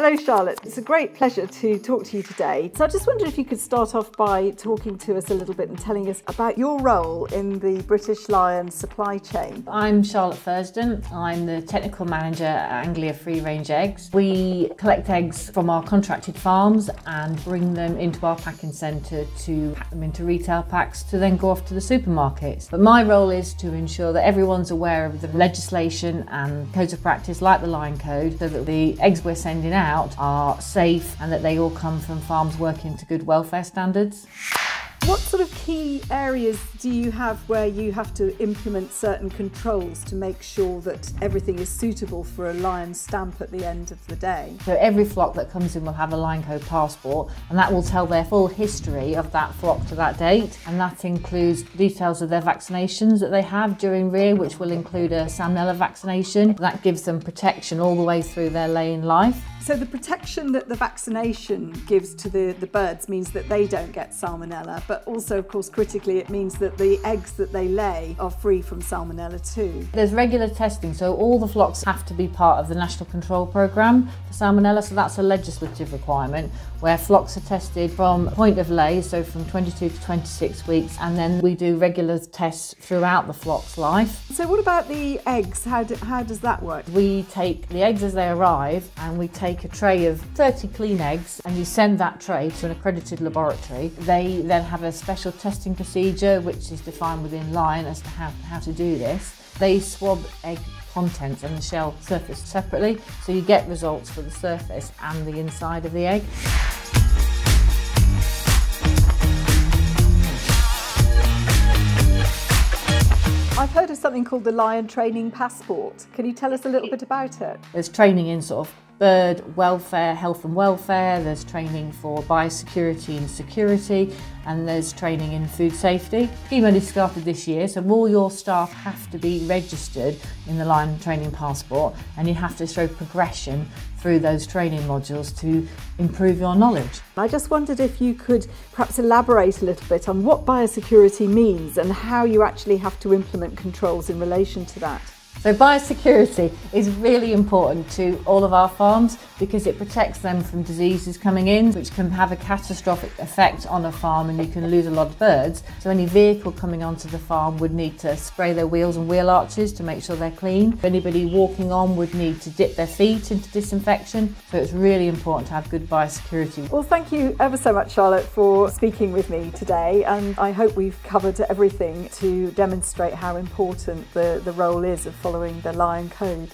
Hello Charlotte, it's a great pleasure to talk to you today. So I just wondered if you could start off by talking to us a little bit and telling us about your role in the British Lion supply chain. I'm Charlotte Fursdon. I'm the Technical Manager at Anglia Free Range Eggs. We collect eggs from our contracted farms and bring them into our packing centre to pack them into retail packs to then go off to the supermarkets. But my role is to ensure that everyone's aware of the legislation and codes of practice like the Lion Code, so that the eggs we're sending out are safe and that they all come from farms working to good welfare standards. What sort of key areas do you have where you have to implement certain controls to make sure that everything is suitable for a Lion stamp at the end of the day? So every flock that comes in will have a Lion Code passport, and that will tell their full history of that flock to that date, and that includes details of their vaccinations that they have during rear, which will include a salmonella vaccination. That gives them protection all the way through their laying life. So the protection that the vaccination gives to the birds means that they don't get salmonella, but also, of course, critically, it means that the eggs that they lay are free from salmonella too. There's regular testing, so all the flocks have to be part of the National Control Programme for salmonella, so that's a legislative requirement, where flocks are tested from point of lay, so from 22 to 26 weeks, and then we do regular tests throughout the flock's life. So what about the eggs? How does that work? We take the eggs as they arrive, and we take a tray of 30 clean eggs, and you send that tray to an accredited laboratory. They then have a special testing procedure which is defined within Lion as to how to do this. They swab egg contents and the shell surface separately, so you get results for the surface and the inside of the egg. I've heard of something called the Lion Training Passport. Can you tell us a little bit about it? There's training in sort of bird welfare, health and welfare, there's training for biosecurity and security, and there's training in food safety. The scheme only started this year, so all your staff have to be registered in the Lion Training Passport, and you have to show progression through those training modules to improve your knowledge. I just wondered if you could perhaps elaborate a little bit on what biosecurity means and how you actually have to implement controls in relation to that. So biosecurity is really important to all of our farms because it protects them from diseases coming in, which can have a catastrophic effect on a farm, and you can lose a lot of birds. So any vehicle coming onto the farm would need to spray their wheels and wheel arches to make sure they're clean. Anybody walking on would need to dip their feet into disinfection. So it's really important to have good biosecurity. Well, thank you ever so much, Charlotte, for speaking with me today, and I hope we've covered everything to demonstrate how important the role is of following the Lion Code.